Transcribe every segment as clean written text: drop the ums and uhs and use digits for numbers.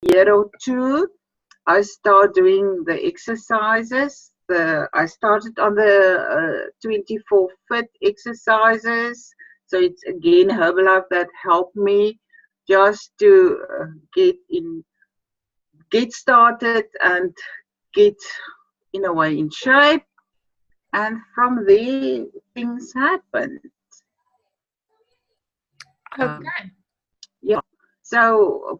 year or two, I start doing the exercises. I started on the 24 fit exercises. So it's again Herbalife that helped me just to get started and get in a way in shape. And from there, things happen. Okay. Yeah. So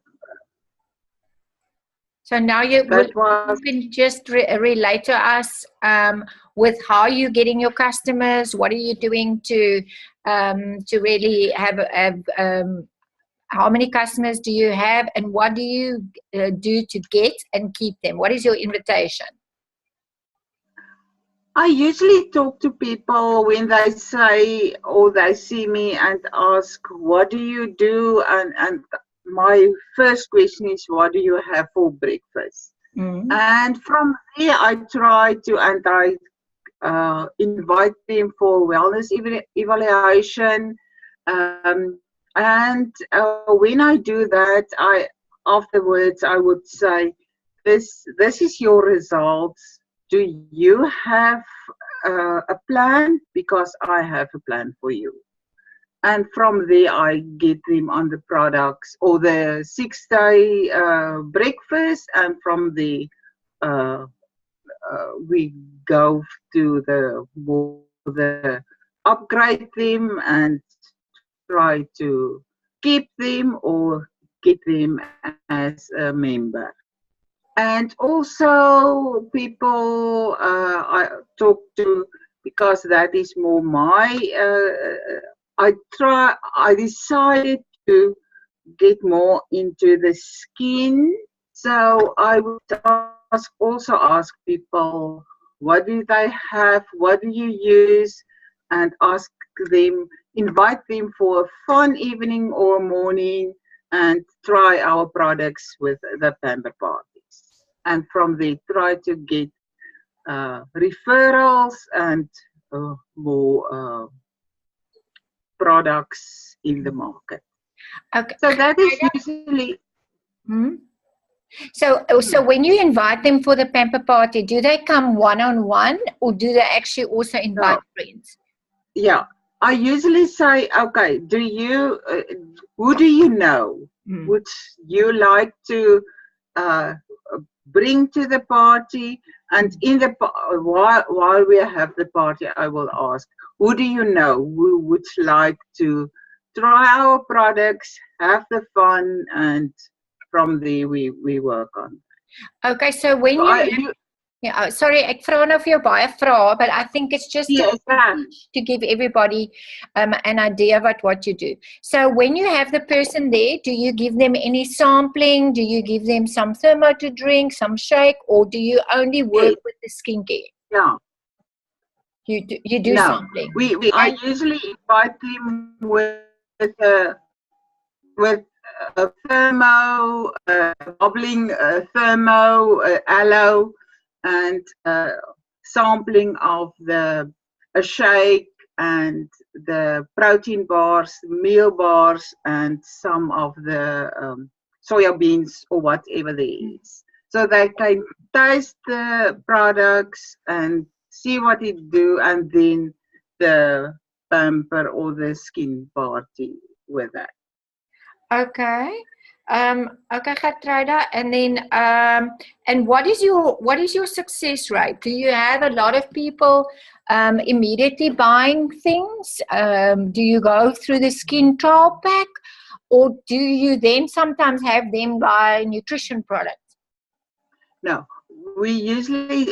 now you can just relate to us with how you're getting your customers. What are you doing to really have how many customers do you have, and what do you do to get and keep them? What is your invitation? I usually talk to people when they say or they see me and ask, what do you do? And my first question is, what do you have for breakfast? Mm-hmm. And from there, I try to, and I invite them for wellness evaluation. And when I do that, afterwards I would say, this is your results. Do you have a plan? Because I have a plan for you. And from there, I get them on the products or the 6-day breakfast. And from there, we go to the upgrade them and try to keep them or get them as a member. And also people I talk to, because that is more my, I decided to get more into the skin. So I would also ask people, what do they have? What do you use? And ask them, invite them for a fun evening or morning and try our products with the Pamper Parties. And from there, try to get referrals and more products in the market. Okay. So that is usually. So when you invite them for the Pamper Party, do they come one-on-one, or do they actually also invite friends? Yeah, I usually say, okay, who do you know? Would you like to bring to the party? And while we have the party, I will ask, who do you know who would like to try our products, have the fun, and from there we work on. Okay, so when sorry, ek vra nou vir jou baie vrae, but I think it's just to give everybody an idea about what you do. So when you have the person there, do you give them any sampling? Do you give them some thermo to drink, some shake, or do you only work with the skincare? Yeah. You do sampling. I usually invite them with a thermo, bubbling thermo, aloe, and sampling of a shake and the protein bars, meal bars, and some of the soya beans or whatever there is. So they can taste the products and see what it do, and then the pamper or the skin party with that. Okay. Okay, Gertruida, and then and what is your success rate? Do you have a lot of people immediately buying things? Do you go through the skin trial pack, or do you then sometimes have them buy nutrition products? No, we usually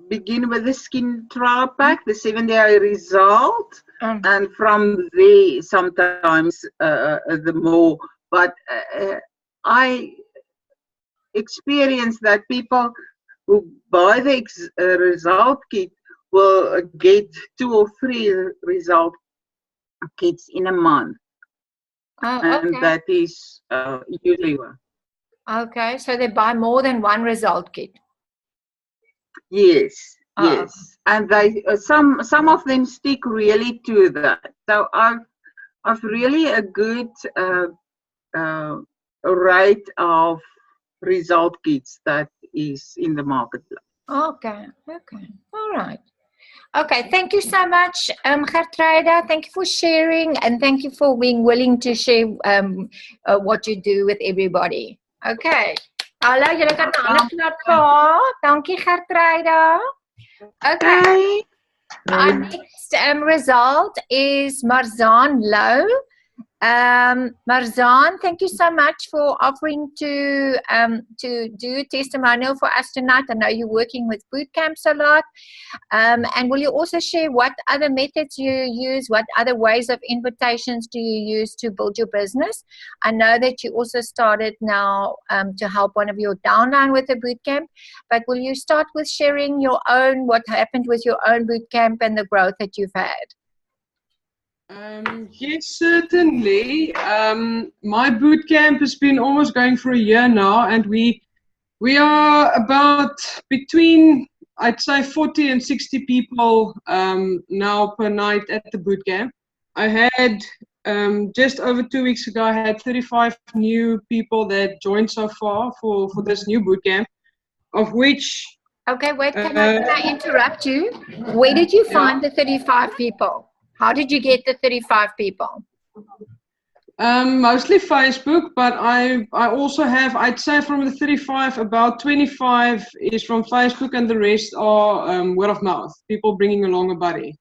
begin with the skin trial pack, the 7-day result, and from there sometimes the more. But I experience that people who buy the result kit will get 2 or 3 result kits in a month. And that is usually one. Okay, so they buy more than one result kit. Yes, yes, and they some of them stick really to that. So I've really a good rate of result kits that is in the marketplace. Okay. All right. Okay, thank you so much, Gertruida. Thank you for sharing, and thank you for being willing to share what you do with everybody. Okay. Hallo, julle kan 'n ander klap vir haar. Dankie, Gertruida. Okay. Our next result is Marzaan Low. Marzaan, thank you so much for offering to do testimonial for us tonight. I know you're working with boot camps a lot. And will you also share what other methods you use, what other ways of invitations do you use to build your business? I know that you also started now to help one of your downline with a boot camp, but will you start with sharing your own, what happened with your own boot camp and the growth that you've had? Yes, certainly. My boot camp has been almost going for a year now, and we are about between, I'd say, 40 and 60 people now per night at the boot camp. I had just over 2 weeks ago, I had 35 new people that joined so far for this new boot camp, of which. Okay, wait, can I interrupt you? Where did you find the 35 people? How did you get the 35 people? Mostly Facebook, but I also have, I'd say from the 35, about 25 is from Facebook and the rest are word of mouth, people bringing along a buddy.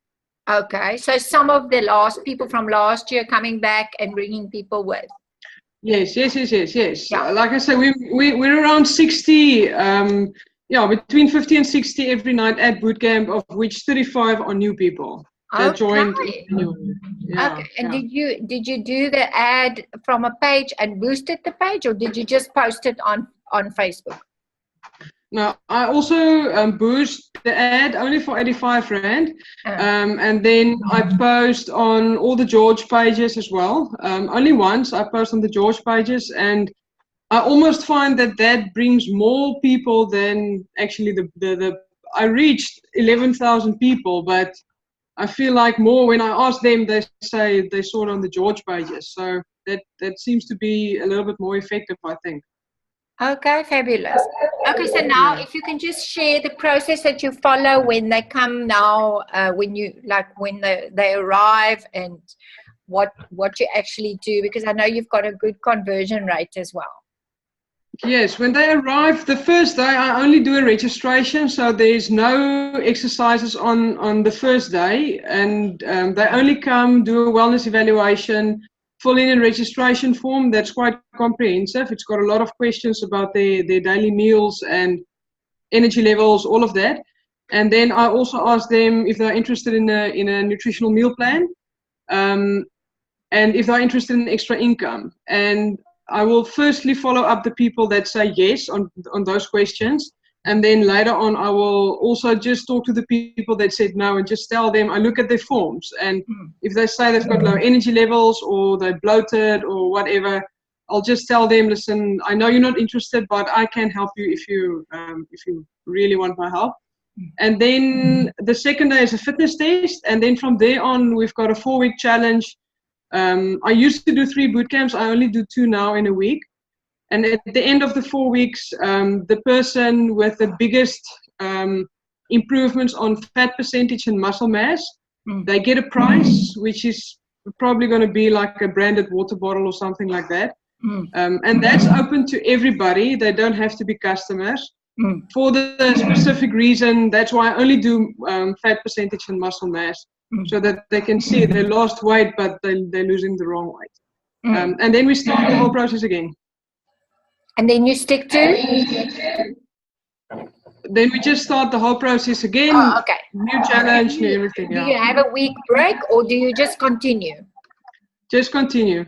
Okay, so some of the people from last year coming back and bringing people with. Yes. Yeah. Like I said, we're around 60, between 50 and 60 every night at boot camp, of which 35 are new people. That joined. Okay. And did you do the ad from a page and boosted the page, or did you just post it on Facebook? No, I also boost the ad only for 85 Rand. And then I post on all the George pages as well. Only once I post on the George pages, and I almost find that brings more people than actually I reached 11,000 people, but I feel like more when I ask them, they say they saw it on the George pages. So that seems to be a little bit more effective, I think. Okay, fabulous. Okay, so now if you can just share the process that you follow when they come now, when they arrive, and what you actually do, because I know you've got a good conversion rate as well. Yes, when they arrive, the first day I only do a registration, so there's no exercises on the first day, and they only come, do a wellness evaluation, fill in a registration form that's quite comprehensive. It's got a lot of questions about their daily meals and energy levels, all of that. And then I also ask them if they're interested in a nutritional meal plan, and if they're interested in extra income. And I will firstly follow up the people that say yes on those questions. And then later on, I will also just talk to the people that said no and just tell them, I look at their forms. And if they say they've got low energy levels or they're bloated or whatever, I'll just tell them, listen, I know you're not interested, but I can help you if you really want my help. And then the second day is a fitness test. And then from there on, we've got a 4-week challenge. I used to do 3 boot camps. I only do 2 now in a week. And at the end of the 4 weeks, the person with the biggest improvements on fat percentage and muscle mass, they get a prize, which is probably going to be like a branded water bottle or something like that. And that's open to everybody. They don't have to be customers. For the specific reason, that's why I only do fat percentage and muscle mass. So that they can see they lost weight, but they're losing the wrong weight. And then we start the whole process again. And then you stick to? Then we just start the whole process again. Oh, okay. New challenge, new everything. Do you have a week break, or do you just continue? Just continue,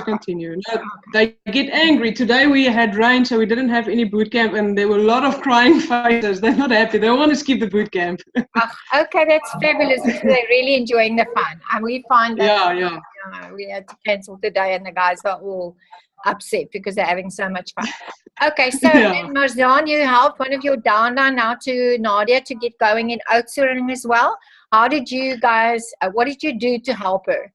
continue. No, they get angry. Today we had rain, so we didn't have any boot camp, and there were a lot of crying faces. They're not happy. They want to skip the boot camp. Okay, that's fabulous. They're really enjoying the fun. And we find that we had to cancel today, and the guys are all upset because they're having so much fun. Okay, so Marzaan, you helped one of your downline now to Nadia to get going in Oudtshoorn as well. How did you guys, what did you do to help her?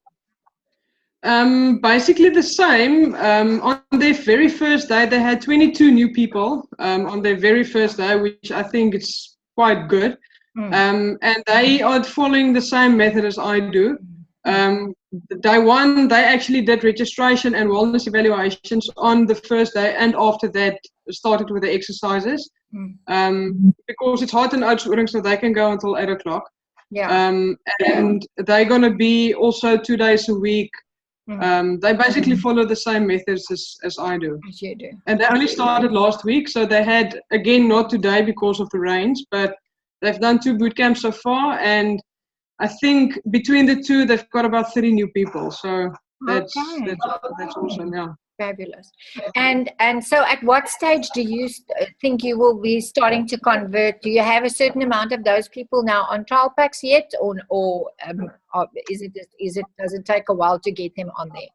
Basically the same. On their very first day, they had 22 new people on their very first day, which I think is quite good. And they are following the same method as I do. Day one, they actually did registration and wellness evaluations on the first day, and after that started with the exercises. Because it's hard in Oudtshoorn, so they can go until 8 o'clock. And they're going to be also 2 days a week. They basically follow the same methods as I do. As you do. And they only started last week, so they had, again, not today because of the rains, but they've done 2 boot camps so far, and I think between the two, they've got about 30 new people. So that's awesome, yeah. Fabulous. And so at what stage do you think you will be starting to convert? Do you have a certain amount of those people now on trial packs yet, or does it take a while to get them on there?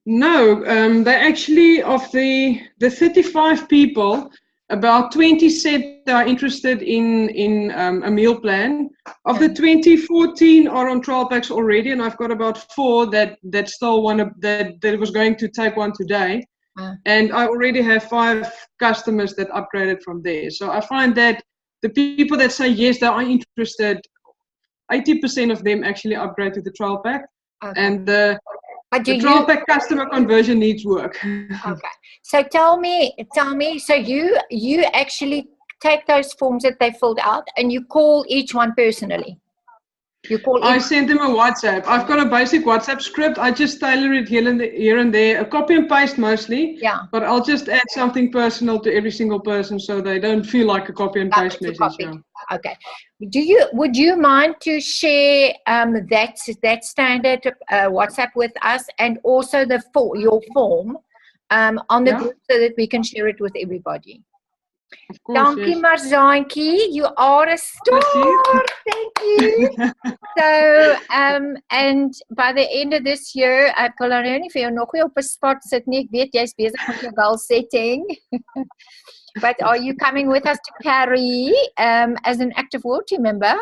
No, they actually, of the 35 people, about 20 said they are interested in a meal plan. Of the 20, 14 are on trial packs already, and I've got about 4 that still want that was going to take one today. And I already have 5 customers that upgraded from there. So I find that the people that say yes, they are interested, 80% of them actually upgrade to the trial pack. And the trial pack customer conversion needs work. Okay. So tell me, so you actually take those forms that they filled out and you call each one personally? I send them a WhatsApp. I've got a basic WhatsApp script. I just tailor it here and there, a copy and paste mostly. Yeah. But I'll just add something personal to every single person so they don't feel like a copy and paste message. Yeah. Okay. Would you mind to share that standard WhatsApp with us, and also your form on the group so that we can share it with everybody? Of course, Dankie, yes. Marzantjie. You are a star. Thank you. So, and by the end of this year, ek wil nou nie vir jou nog nie op 'n spot sit nie. Ek weet jy's besig met jou goal setting. But are you coming with us to Paris as an active world team member?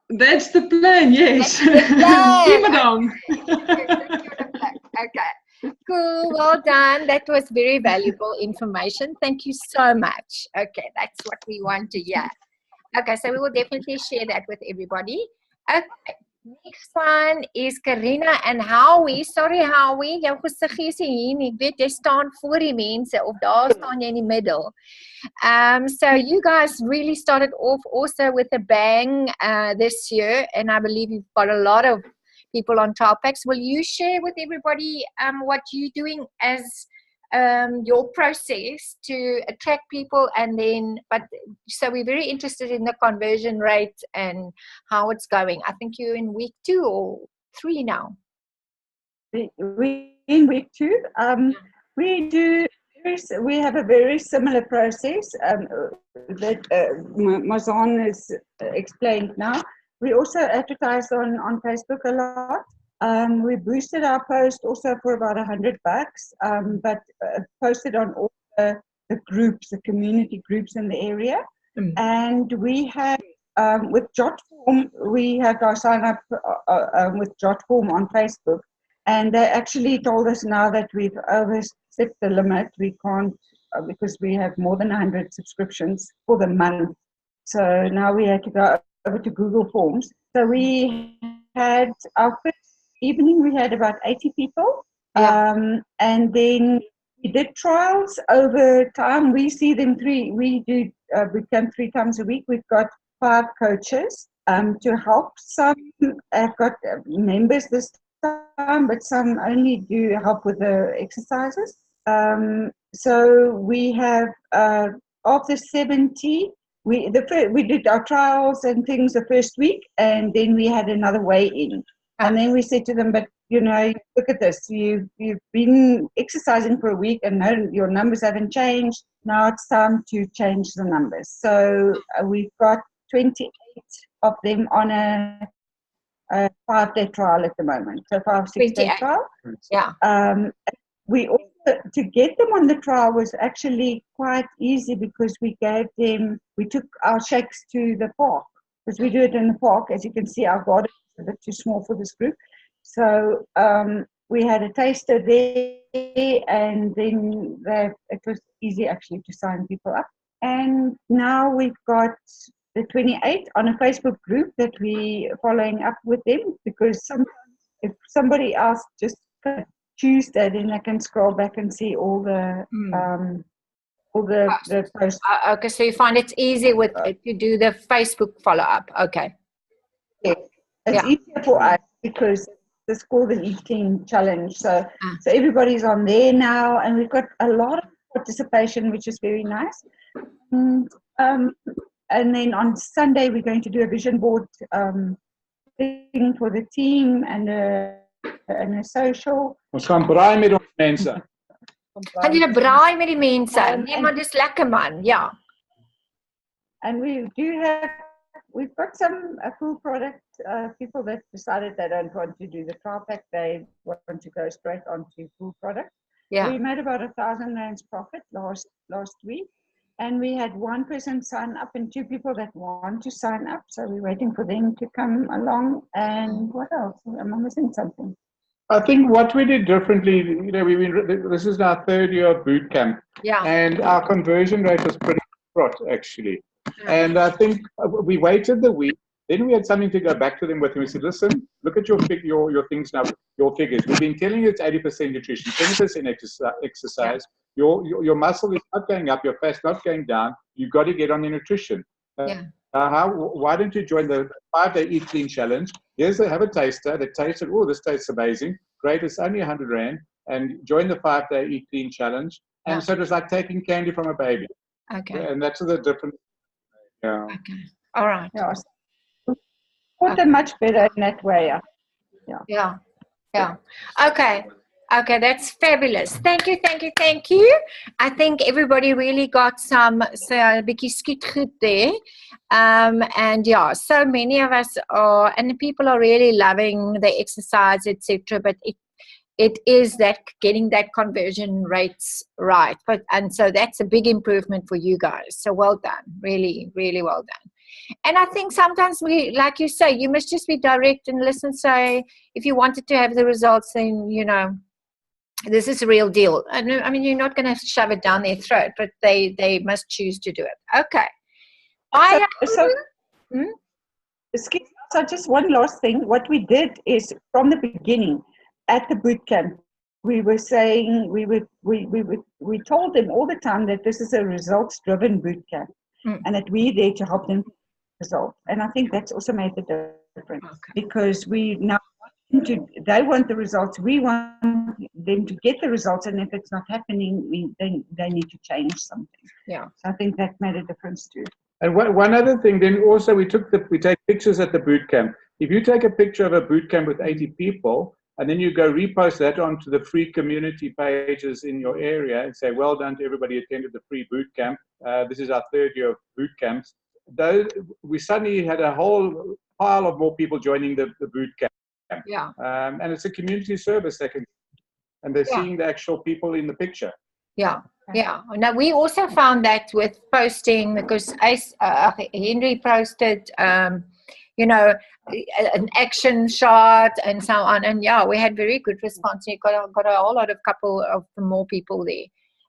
That's the plan, yes. Madam. Okay. Cool, well done. That was very valuable information. Thank you so much. Okay, that's what we want to hear. Okay, so we will definitely share that with everybody. Okay, next one is Karina and Howie. Sorry, Howie, jou gesiggie is hier nie. Ek weet jy staan voor die mense of daar staan jy in die middel. So you guys really started off also with a bang this year, and I believe you've got a lot of people on trial packs. Will you share with everybody what you're doing as your process to attract people, and then, so we're very interested in the conversion rate and how it's going. I think you're in week 2 or 3 now. We're in week 2. We have a very similar process that Mazan has explained now. We also advertise on Facebook a lot. We boosted our post also for about $100, but posted on all the groups, the community groups in the area. And we have, with JotForm, we have our sign up with JotForm on Facebook. And they actually told us now that we've overstepped the limit. We can't, because we have more than 100 subscriptions for the month. So now we had to go over to Google Forms. So we had our first evening, we had about 80 people. And then we did trials over time. We see them we do bootcamp 3 times a week. We've got 5 coaches to help. Some have got members this time, but some only do help with the exercises. So we have, of the 70, we did our trials and things the first week, and then we had another weigh-in. And then we said to them, but you know, look at this, you've been exercising for a week and your numbers haven't changed. Now it's time to change the numbers. So we've got 28 of them on a 5-day trial at the moment. So 5-6-day trial. Yeah. We also, to get them on the trial was actually quite easy, because we took our shakes to the park, because we do it in the park. As you can see, our garden is a bit too small for this group. So we had a taster there, and then it was easy actually to sign people up. And now we've got the 28th on a Facebook group that we following up with them, because sometimes if somebody else just choose that, then I can scroll back and see all the posts. Okay, so you find it's easy with to do the Facebook follow-up. Okay. Yes. It's easier for us because it's called an 18 challenge. So everybody's on there now, and we've got a lot of participation, which is very nice. And then on Sunday, we're going to do a vision board thing for the team and a social. Ons gaan braai met ons mense. Gaan julle braai met die mense? Nee, maar dis lekker man. Ja. And we've got some cool product people that decided they don't want to do the trial pack. They want to go straight onto full product. Yeah. We made about 1,000 rands profit last week. And we had one person sign up and two people that want to sign up. So we're waiting for them to come along. And what else? Am I missing something? I think what we did differently, this is our third year of boot camp. Yeah. And our conversion rate was pretty fraught, actually. Yeah. And I think we waited the week. Then we had something to go back to them with. And we said, listen, look at your things now, your figures. We've been telling you it's 80% nutrition, 20% exercise. Yeah. Your muscle is not going up, your fat's not going down. You've got to get on the nutrition. Why don't you join the 5-day Eat Clean Challenge? Have a taster. They tasted, oh, this tastes amazing. Great, it's only 100 Rand. And join the 5-day Eat Clean Challenge. And so it was like taking candy from a baby. Okay. Yeah, and that's the difference. Yeah. Okay. All right. Yeah. Put them much better in that way. Yeah. Okay, that's fabulous. Thank you. I think everybody really got some bietjie skiet goed there. And yeah, so many of us are, and people are really loving the exercise, etc. But it is that getting that conversion rates right. And so that's a big improvement for you guys. So well done. Really, really well done. And I think sometimes we, like you say, you must just be direct and listen, say, if you wanted to have the results, then, this is a real deal. I mean, you're not going to shove it down their throat, but they must choose to do it. Okay. So just one last thing. What we did is from the beginning at the boot camp, we were saying, we told them all the time that this is a results-driven boot camp and that we're there to help them result. And I think that's also made the difference because we now they want the results, we want them to get the results, and if it's not happening, they need to change something. Yeah. So I think that made a difference too. And one other thing, then also we take pictures at the boot camp. If you take a picture of a boot camp with 80 people, and then you go repost that onto the free community pages in your area and say, well done to everybody who attended the free boot camp. This is our third year of boot camps. We suddenly had a whole pile of more people joining the boot camp. Yeah. And it's a community service and they're seeing the actual people in the picture. Yeah. Yeah. Now we also found that with posting, because Henry posted, an action shot and so on. And yeah, we had very good response. You got a whole lot of couple of more people there.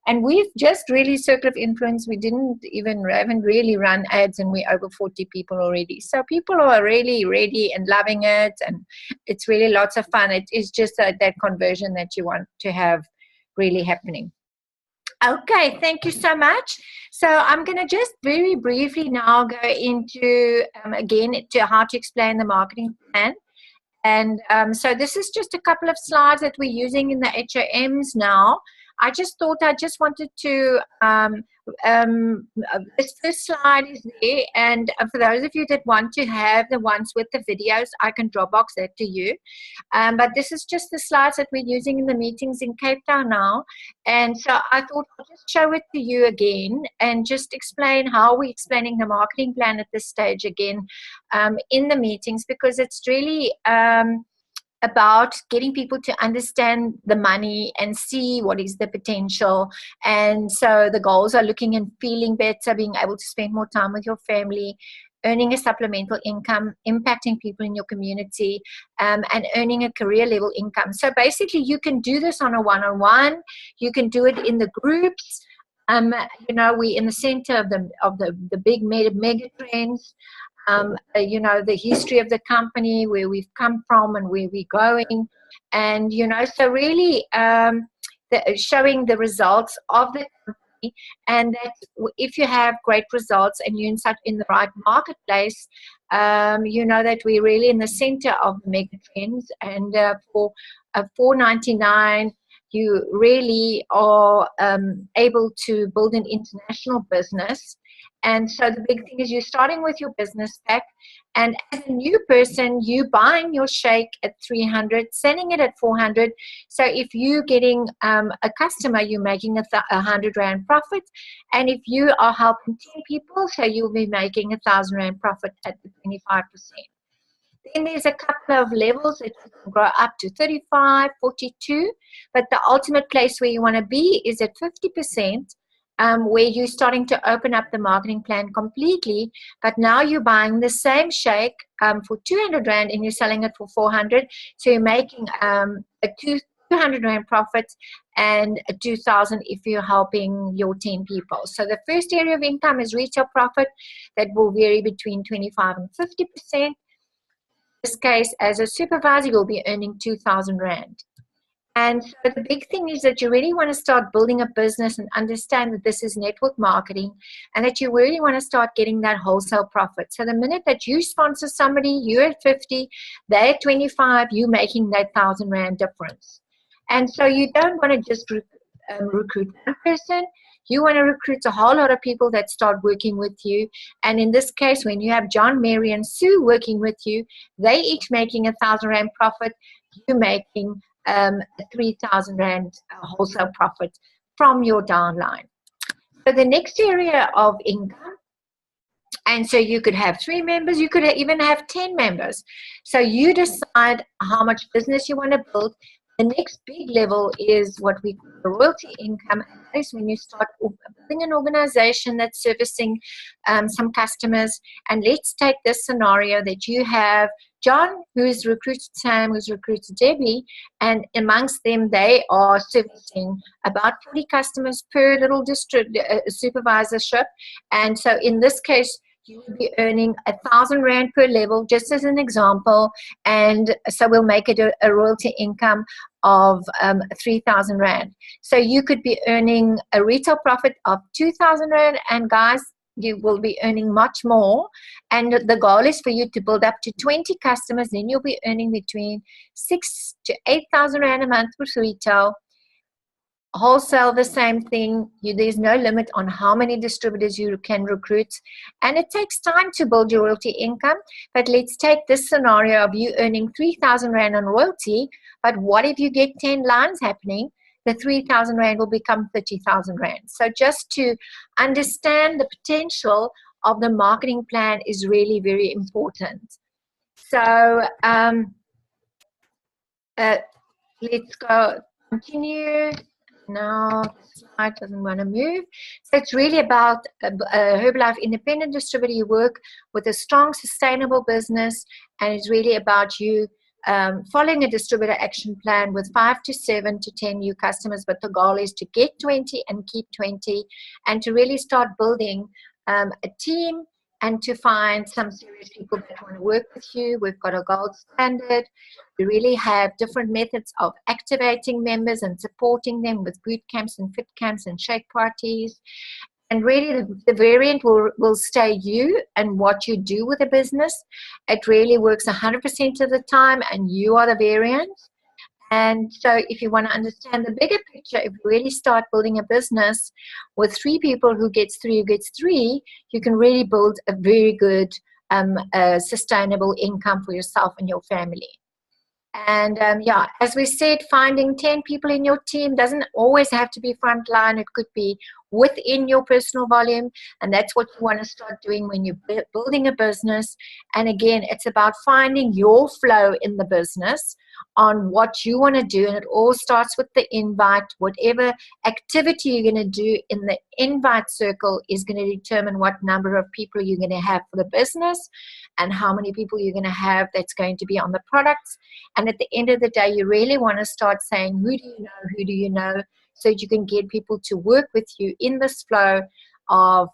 And we've just really Circle of Influence. We haven't really run ads, and we're over 40 people already. So people are really ready and loving it, and it's really lots of fun. It is just that conversion that you want to have really happening. Okay, thank you so much. So I'm going to just very briefly now go into, again, to how to explain the marketing plan. And so this is just a couple of slides that we're using in the HOMs now. I just thought I just wanted to, this slide is there, and for those of you that want to have the ones with the videos, I can Dropbox that to you. But this is just the slides that we're using in the meetings in Cape Town now. And so I thought I'll just show it to you again and just explain how we're explaining the marketing plan at this stage again in the meetings, because it's really about getting people to understand the money and see what is the potential. And so the goals are looking and feeling better, being able to spend more time with your family, earning a supplemental income, impacting people in your community, and earning a career level income. So basically you can do this on a one-on-one, you can do it in the groups. You know, we're in the center of the big mega trends. You know, the history of the company, where we've come from and where we're going. And, you know, so really showing the results of the company, and that if you have great results and you're in the right marketplace, you know that we're really in the center of the mega trends. And for $4.99, you really are able to build an international business. And so the big thing is you're starting with your business pack, and as a new person, you buying your shake at $300, selling it at $400. So if you're getting a customer, you're making R100 profit, and if you are helping 10 people, so you'll be making R1,000 profit at the 25%. Then there's a couple of levels that you can grow up to 35, 42, but the ultimate place where you want to be is at 50%. Where you're starting to open up the marketing plan completely, but now you're buying the same shake for R200 and you're selling it for $400. So you're making a R200 profit and a $2,000 if you're helping your 10 people. So the first area of income is retail profit that will vary between 25 and 50%. In this case, as a supervisor, you'll be earning R2,000. And so the big thing is that you really want to start building a business and understand that this is network marketing, and that you really want to start getting that wholesale profit. So the minute that you sponsor somebody, you're at 50, they're at 25, you're making that R1,000 difference. And so you don't want to just recruit one person. You want to recruit a whole lot of people that start working with you. And in this case, when you have John, Mary, and Sue working with you, they each making R1,000 profit, you're making R3,000 wholesale profit from your downline. So the next area of income, and so you could have 3 members, you could even have 10 members. So you decide how much business you want to build. The next big level is what we call the royalty income. And that is when you start building an organization that's servicing some customers. And let's take this scenario that you have John, who's recruited Sam, who's recruited Debbie, and amongst them, they are servicing about 40 customers per little district supervisorship. And so in this case, you will be earning R1,000 per level, just as an example. And so we'll make it a royalty income of R3,000. So you could be earning a retail profit of R2,000, and guys, you will be earning much more. And the goal is for you to build up to 20 customers. Then you'll be earning between R6,000 to R8,000 a month with retail. Wholesale, the same thing. There's no limit on how many distributors you can recruit. And it takes time to build your royalty income. But let's take this scenario of you earning R3,000 on royalty. But what if you get 10 lines happening? The R3,000 will become R30,000. So just to understand the potential of the marketing plan is really very important. So let's go continue. No, the slide doesn't want to move. So it's really about Herbalife independent distributor. You work with a strong, sustainable business, and it's really about you following a distributor action plan with 5 to 7 to 10 new customers. But the goal is to get 20 and keep 20, and to really start building a team and to find some serious people that want to work with you. We've got a gold standard. We really have different methods of activating members and supporting them with boot camps and fit camps and shake parties. And really the variant will stay you and what you do with a business. It really works 100% of the time, and you are the variant. And so if you want to understand the bigger picture, if you really start building a business with 3 people who gets 3, you can really build a very good sustainable income for yourself and your family. And yeah, as we said, finding 10 people in your team doesn't always have to be frontline. It could be within your personal volume, and that's what you want to start doing when you're building a business. And again, it's about finding your flow in the business on what you want to do, and it all starts with the invite. Whatever activity you're going to do in the invite circle is going to determine what number of people you're going to have for the business and how many people you're going to have that's going to be on the products. And at the end of the day, you really want to start saying, who do you know, so that you can get people to work with you in this flow of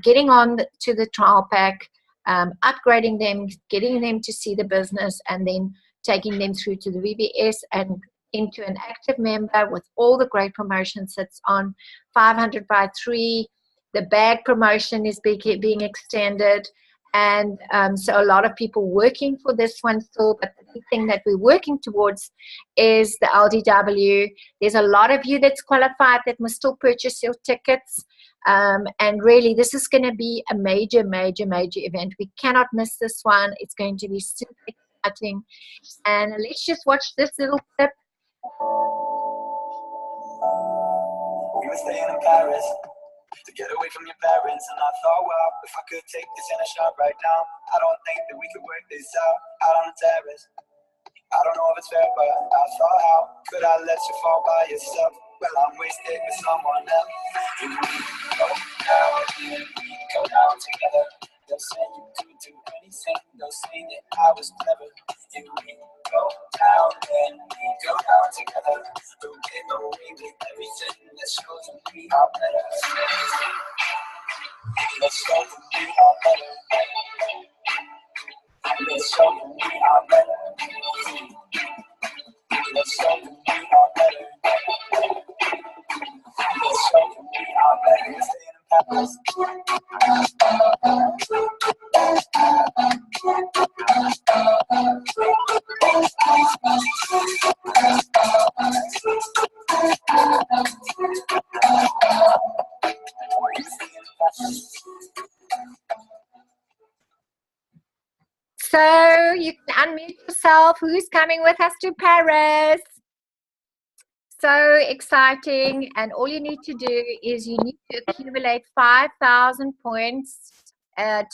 getting on to the trial pack, upgrading them, getting them to see the business, and then taking them through to the VBS and into an active member with all the great promotions that's on 500 by 3. The bag promotion is being extended. And so a lot of people working for this one still, but the big thing that we're working towards is the LDW. There's a lot of you that's qualified that must still purchase your tickets. And really, this is going to be a major, major, major event. We cannot miss this one. It's going to be super exciting. And let's just watch this little clip. We were staying in Paris to get away from your parents, and I thought, well, if I could take this in a shot right now, I don't think that we could work this out on the terrace. I don't know if it's fair, but I thought, how could I let you fall by yourself? Well, I'm wasted with someone else. If we go down together, they'll say you could do anything, they'll say that I was clever. If we go down, then we go down together. We'll get away with everything. Let's show them we are better. Let's show them we are better. Let's show them we are better. Let's show them we are better. Let's show them we are better. We're staying in Paris. So you can unmute yourself. Who's coming with us to Paris? So exciting. And all you need to do is you need to accumulate 5,000 points,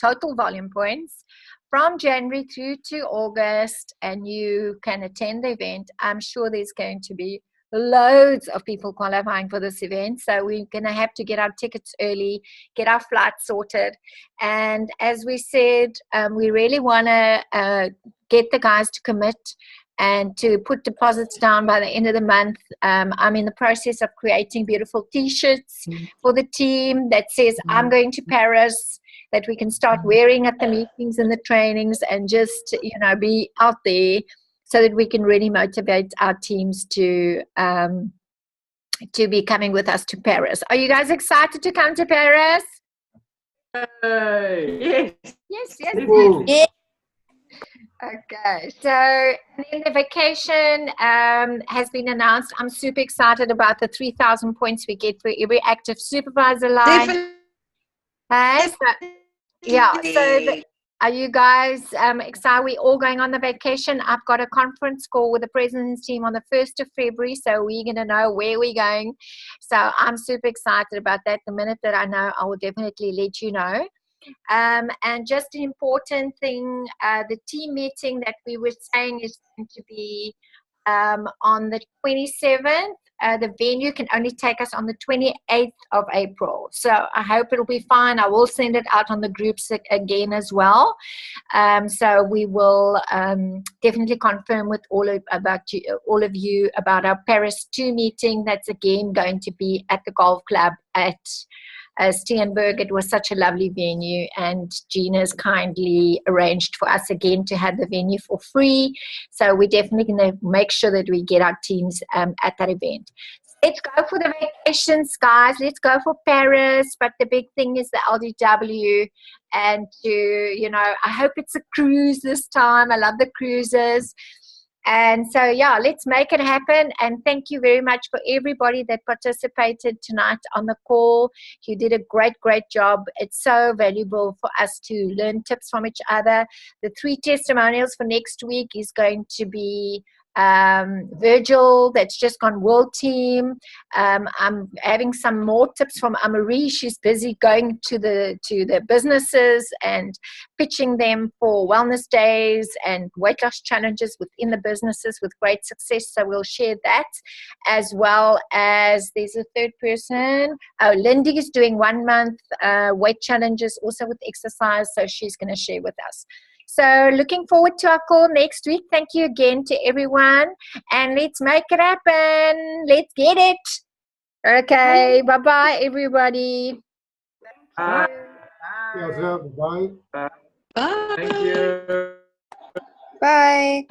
total volume points, from January through to August, and you can attend the event. I'm sure there's going to be loads of people qualifying for this event, so we're going to have to get our tickets early, get our flights sorted. And as we said, we really want to get the guys to commit and to put deposits down by the end of the month. I'm in the process of creating beautiful t-shirts for the team that says I'm going to Paris, that we can start wearing at the meetings and the trainings, and just, you know, be out there, so that we can really motivate our teams to be coming with us to Paris. Are you guys excited to come to Paris? Hey. Yes, yes, yes, yes. Okay, so then the vacation has been announced. I'm super excited about the 3,000 points we get for every active supervisor line. Hey, so, yeah, so are you guys excited? We're all going on the vacation. I've got a conference call with the president's team on the 1st of February, so we're going to know where we're going. So I'm super excited about that. The minute that I know, I will definitely let you know. And just an important thing, the team meeting that we were saying is going to be on the 27th. The venue can only take us on the 28th of April. So I hope it'll be fine. I will send it out on the groups again as well. So we will definitely confirm with all of you about our Paris 2 meeting. That's again going to be at the golf club at Steenberg. It was such a lovely venue, and Gina's kindly arranged for us again to have the venue for free. So we're definitely going to make sure that we get our teams at that event. Let's go for the vacations, guys. Let's go for Paris. But the big thing is the LDW, and I hope it's a cruise this time. I love the cruises. And so, yeah, let's make it happen. And thank you very much for everybody that participated tonight on the call. You did a great, great job. It's so valuable for us to learn tips from each other. The 3 testimonials for next week is going to be Virgil, that's just gone world team. I'm having some more tips from Amarie. She's busy going to the businesses and pitching them for wellness days and weight loss challenges within the businesses with great success. So we'll share that, as well as there's a third person. Oh, Lindy is doing 1 month weight challenges also with exercise. So she's going to share with us. So looking forward to our call next week. Thank you again to everyone. And let's make it happen. Let's get it. Okay. Bye-bye, everybody. Bye. Bye. Thank you. Bye.